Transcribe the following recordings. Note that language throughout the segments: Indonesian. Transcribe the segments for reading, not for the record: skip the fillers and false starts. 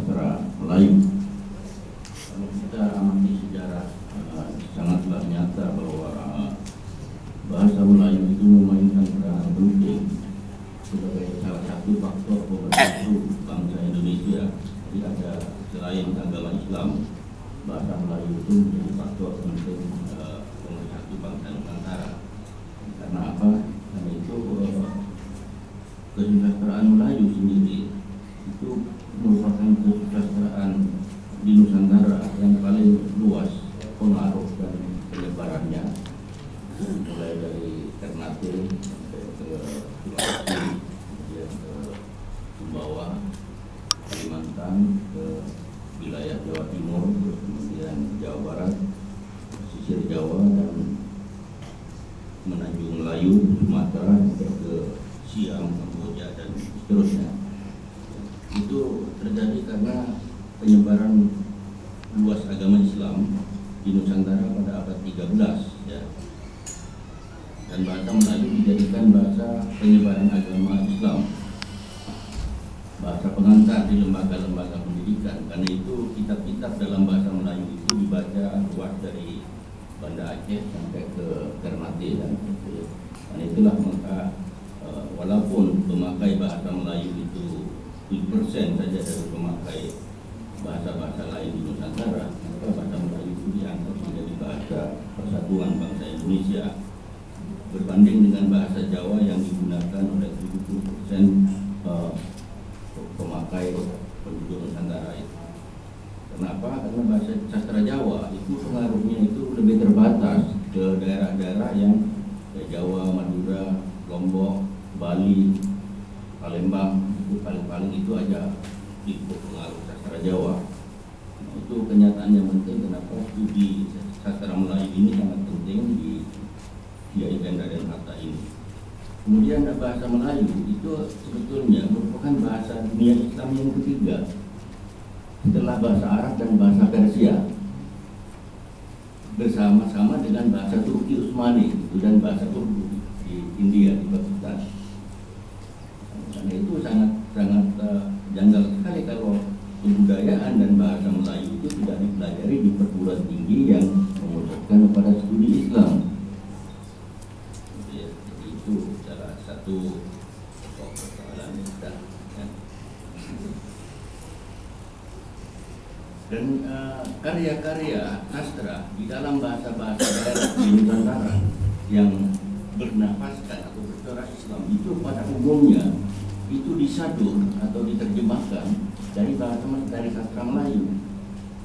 sastra Melayu. Kalau kita amati sejarah, sangatlah nyata bahwa bahasa Melayu itu memainkan peranan penting sebagai salah satu faktor pemersatu bangsa Indonesia. Jadi ada selain agama Islam, bahasa Melayu itu menjadi faktor penting pemersatu bangsa Nusantara. Karena apa? Karena itu kesusastraan Melayu sendiri itu merupakan kesusastraan di Nusantara yang paling luas pengaruh dan penyebarannya, mulai dari Ternate sampai ke Sulawesi, kemudian ke Sumbawa, Kalimantan, ke wilayah Jawa Timur, kemudian Jawa Barat, pesisir Jawa, dan Menanjung Melayu, Sumatera, sampai ke Siam, Kamboja, dan seterusnya. Itu terjadi karena penyebaran luas agama Islam di Nusantara pada abad 13, ya. Dan bahasa Melayu dijadikan bahasa penyebaran agama Islam, bahasa pengantar di lembaga-lembaga pendidikan. Karena itu kitab-kitab dalam bahasa Melayu itu dibaca luas dari Banda Aceh sampai ke Ternate dan itu. Dan itulah maka walaupun pemakai bahasa Melayu itu 7% saja dari pemakai bahasa-bahasa lain di Nusantara, maka bahasa Melayu itu dianggap menjadi bahasa persatuan bangsa Indonesia, berbanding dengan bahasa Jawa yang digunakan oleh 70% pemakai penduduk Nusantara itu. Kenapa? Karena bahasa sastra Jawa itu pengaruhnya itu lebih terbatas ke daerah-daerah yang Jawa, Madura, Lombok, Bali, Palembang, itu paling-paling itu aja ikut pengaruh sastra Jawa. Nah, itu kenyataan yang penting kenapa studi sastra Melayu ini sangat penting di Kiai Raden Hatta ini. Kemudian bahasa Melayu itu sebetulnya merupakan bahasa dunia Islam yang ketiga setelah bahasa Arab dan bahasa Persia, bersama-sama dengan bahasa Turki Utsmani dan bahasa Urdu di India, di Pakistan. Karena itu sangat janggal sekali kalau kebudayaan dan bahasa Melayu itu tidak dipelajari di perguruan tinggi yang memutuskan kepada studi Islam. Jadi itu salah satu persoalan kita. Dan karya-karya sastra di dalam bahasa-bahasa daerah di Nusantara yang bernafaskan atau bercorak Islam itu pada umumnya itu disadur atau diterjemahkan dari sastra Melayu.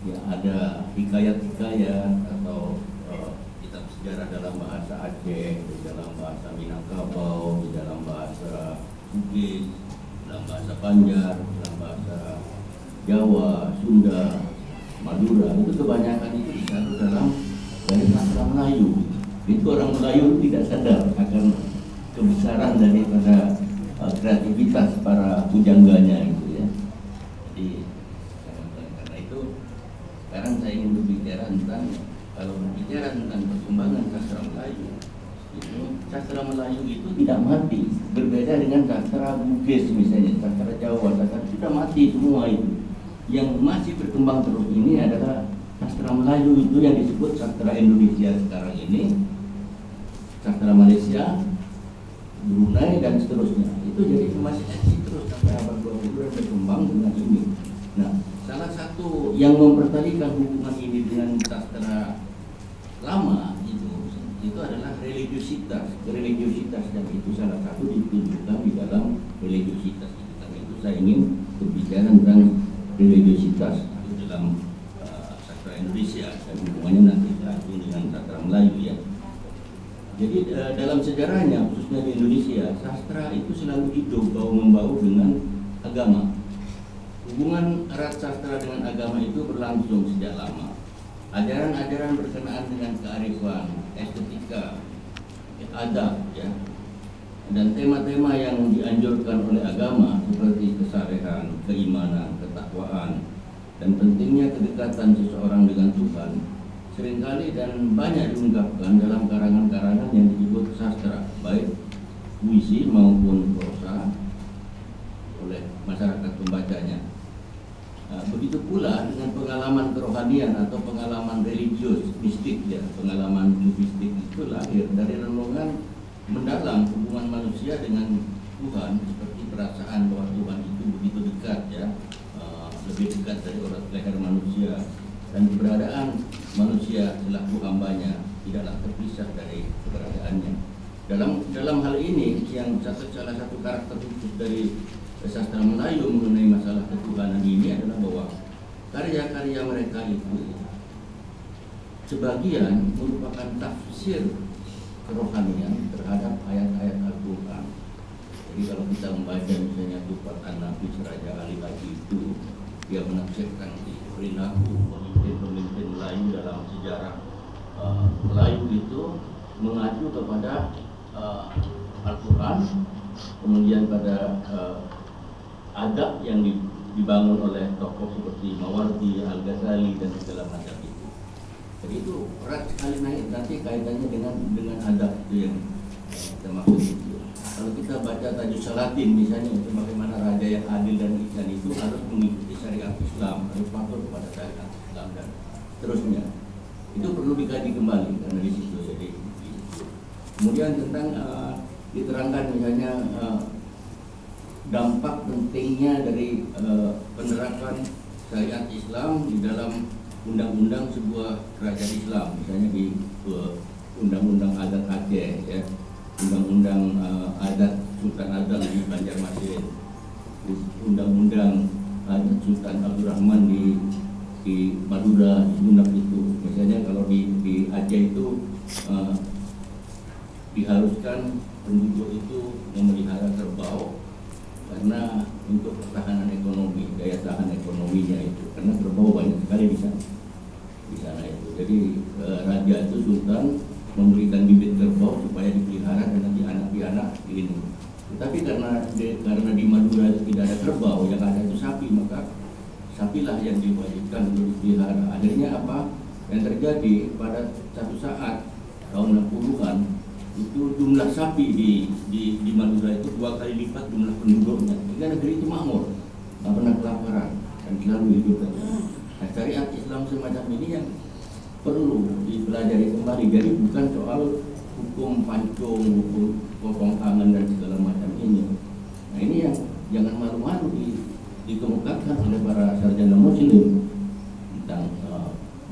Ya, ada hikayat-hikayat atau kitab sejarah dalam bahasa Aceh, di dalam bahasa Minangkabau, di dalam bahasa Bugis, dalam bahasa Banjar, dalam bahasa Jawa, Sunda, Madura, itu kebanyakan itu disadur dari sastra Melayu. Itu orang Melayu tidak sadar akan kebesaran daripada kreativitas para pujangganya itu, ya. Jadi karena itu sekarang saya ingin berbicara tentang, kalau berbicara tentang perkembangan sastra Melayu, itu sastra Melayu itu tidak mati, berbeda dengan sastra Bugis misalnya, sastra Jawa, sastra sudah mati semua itu. Yang masih berkembang terus ini adalah sastra Melayu, itu yang disebut sastra Indonesia sekarang ini, sastra Malaysia, Brunei, dan seterusnya. Itu jadi masih eksis terus sampai abad 20 dan berkembang dengan ini. Nah, salah satu yang mempertalikan hubungan ini dengan sastra lama itu adalah religiositas, dan itu salah satu ditunjukkan di dalam religiositas itu. Karena itu saya ingin berbicara tentang religiositas itu dalam sastra Indonesia dan hubungannya nanti langsung dengan sastra Melayu, ya. Jadi dalam sejarahnya khususnya di Indonesia, sastra itu selalu hidup bau-membau dengan agama. Hubungan erat sastra dengan agama itu berlangsung sejak lama. Ajaran-ajaran berkenaan dengan kearifan, estetika, adab, ya, dan tema-tema yang dianjurkan oleh agama seperti kesalehan, keimanan, ketakwaan, dan pentingnya kedekatan seseorang dengan Tuhan seringkali dan banyak diungkapkan dalam karangan-karangan yang disebut sastra, baik puisi maupun prosa oleh masyarakat pembacanya. begitu pula dengan pengalaman kerohanian atau pengalaman religius, mistik ya, pengalaman mistik itu lahir dari renungan mendalam hubungan manusia dengan Tuhan, seperti perasaan bahwa Tuhan itu begitu dekat ya, lebih dekat dari urat leher manusia, dan keberadaan manusia selaku hambanya tidaklah terpisah dari keberadaannya. Dalam hal ini yang salah satu karakter khusus dari sastra Melayu mengenai masalah ketuhanan ini adalah bahwa karya-karya mereka itu sebagian merupakan tafsir kerohanian terhadap ayat-ayat Al-Quran. Jadi kalau kita membaca misalnya Tufat An-Nafis Raja Ali Haji itu, dia menafsirkan perilaku pemimpin-pemimpin Melayu dalam sejarah Melayu itu mengacu kepada Al-Quran, kemudian pada adab yang dibangun oleh tokoh seperti Mawardi, Al-Ghazali dan segala macam itu. Jadi itu erat sekali nanti kaitannya dengan adab itu yang kita maksud itu. Kalau kita baca Tajuk Salatin misalnya, itu bagaimana raja yang adil dan ihsan itu harus mengikuti syariat Islam, harus patuh kepada syariat Islam dan seterusnya. Itu perlu dikaji kembali karena di situ. Jadi kemudian tentang diterangkan misalnya dampak pentingnya dari penerapan syariat Islam di dalam undang-undang sebuah kerajaan Islam, misalnya di undang-undang adat Aceh ya, undang-undang adat Sultan Adam di Banjarmasin, undang-undang adat Sultan Abdurrahman di Madura, di Sumeneb itu. Misalnya kalau di Aceh itu diharuskan penduduk itu memelihara kerbau karena untuk pertahanan ekonomi, daya tahan ekonominya itu, karena kerbau banyak sekali di sana itu. Jadi raja itu sultan memberikan bibit kerbau supaya dipelihara dan nanti anak pianak ini. Tetapi karena di Madura itu tidak ada kerbau, yang ada itu sapi, maka sapilah yang diwajibkan untuk dipelihara. Akhirnya apa yang terjadi pada satu saat tahun 60-an itu jumlah sapi di Madura itu 2 kali lipat jumlah penduduknya. Sehingga negeri itu makmur, tak pernah kelaparan dan selalu hidup. Nah, syariat Islam semacam ini yang perlu dipelajari kembali. Jadi bukan soal hukum pancung, hukum potong tangan dan segala macam ini. Nah ini yang jangan malu-malu dikemukakan oleh para sarjana Muslim tentang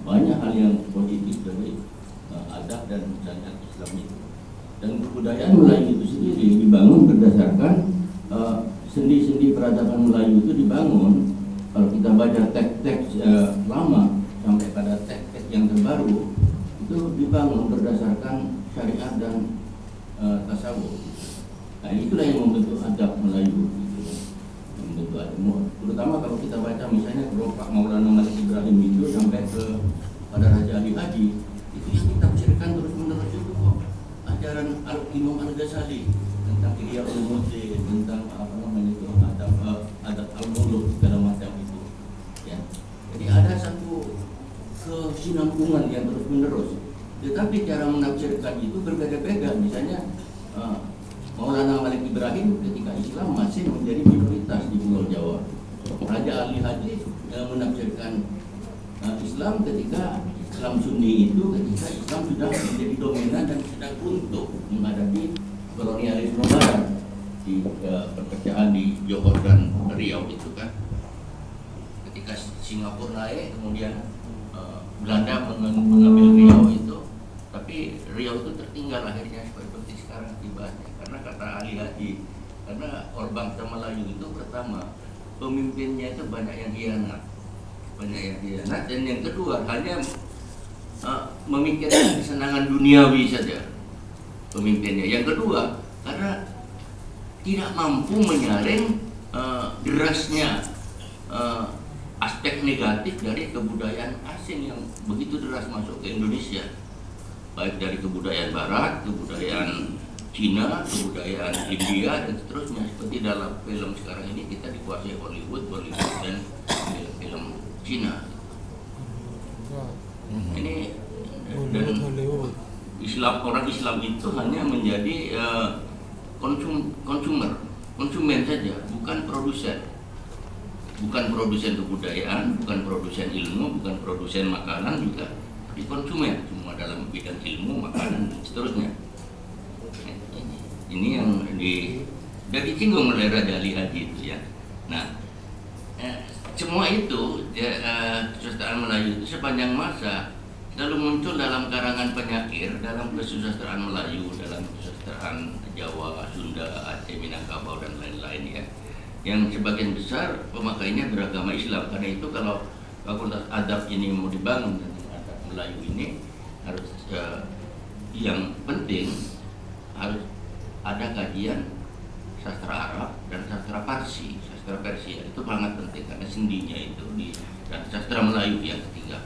banyak hal yang positif dari adab dan syariat Islam itu. Dan kebudayaan Melayu itu sendiri dibangun berdasarkan sendi-sendi peradaban Melayu itu dibangun. Kalau kita baca teks-teks lama sampai pada teks-teks yang terbaru itu dibangun berdasarkan syariat dan tasawuf. Nah itulah yang membentuk adab Melayu gitu. Membentuk adab. Terutama kalau kita baca misalnya keropak Maulana Malik Ibrahim itu sampai ke pada Raja Ali Haji, itu yang ditafsirkan terus-menerus itu kok ajaran Imam Al-Ghazali tentang Ihya Ulumuddin, tentang apa namanya itu adab al-muluk segala macam itu ya. Jadi ada satu kesinambungan yang terus-menerus, tetapi cara menafsirkan itu berbeda-beda. Misalnya Maulana Malik Ibrahim ketika Islam masih menjadi minoritas di Pulau Jawa, Raja Ali Haji menafsirkan Islam ketika Islam Sunni itu ketika Islam sudah menjadi dominan dan sedang runtuh menghadapi kolonialisme Barat di pekerjaan di Johor dan Riau itu kan. Ketika Singapura naik, kemudian Belanda mengambil Riau itu, tapi Riau itu tertinggal akhirnya seperti sekarang akibatnya. Karena kata Ali Haji, karena orang bangsa Melayu itu pertama pemimpinnya itu banyak yang hianat, dan yang kedua hanya memikirkan kesenangan duniawi saja pemimpinnya. Yang kedua karena tidak mampu menyaring derasnya aspek negatif dari kebudayaan asing yang begitu deras masuk ke Indonesia, baik dari kebudayaan Barat, kebudayaan Cina, kebudayaan India dan seterusnya. Seperti dalam film sekarang ini kita dikuasai Hollywood dan film Cina. Ini dan orang Islam itu hanya menjadi konsumen saja, bukan produsen. bukan produsen kebudayaan, bukan produsen ilmu, bukan produsen makanan juga, tapi konsumen semua dalam bidang ilmu, makanan dan seterusnya. Ini yang sudah disinggung oleh Raja Ali Haji itu ya. Nah, semua itu kesusastraan Melayu itu sepanjang masa selalu muncul dalam karangan penyair, dalam kesusastraan Melayu, dalam kesusastraan Jawa, Sunda, Aceh, Minangkabau dan lain-lain ya. Yang sebagian besar pemakainya beragama Islam. Karena itu kalau fakultas adab ini mau dibangun dan adab Melayu ini harus yang penting harus ada kajian sastra Arab dan sastra Parsi, sastra Persia itu sangat penting karena sendinya itu dan sastra Melayu yang ketiga.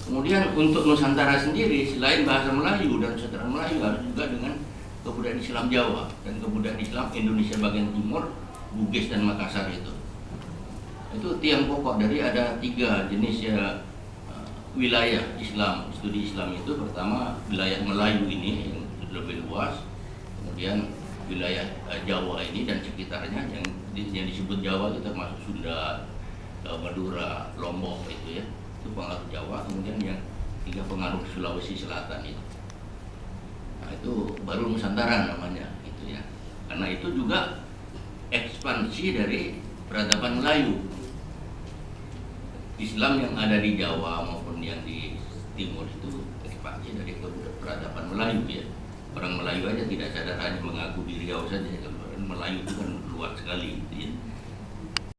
Kemudian untuk Nusantara sendiri selain bahasa Melayu dan sastra Melayu harus juga dengan kebudayaan Islam Jawa dan kebudayaan Islam Indonesia bagian timur, Bugis dan Makassar itu tiang pokok dari ada 3 jenis ya wilayah Islam, studi Islam itu. Pertama wilayah Melayu ini yang lebih luas, kemudian wilayah Jawa ini dan sekitarnya yang disebut Jawa itu termasuk Sunda, Madura, Lombok itu ya, itu pengaruh Jawa. Kemudian yang 3 pengaruh Sulawesi Selatan itu, nah itu baru Nusantara namanya itu ya, karena itu juga ekspansi dari peradaban Melayu. Islam yang ada di Jawa maupun yang di timur itu ekspansi dari peradaban Melayu ya. Orang Melayu aja tidak sadar hanya mengaku di Riau saja, Melayu itu kan luas sekali gitu ya.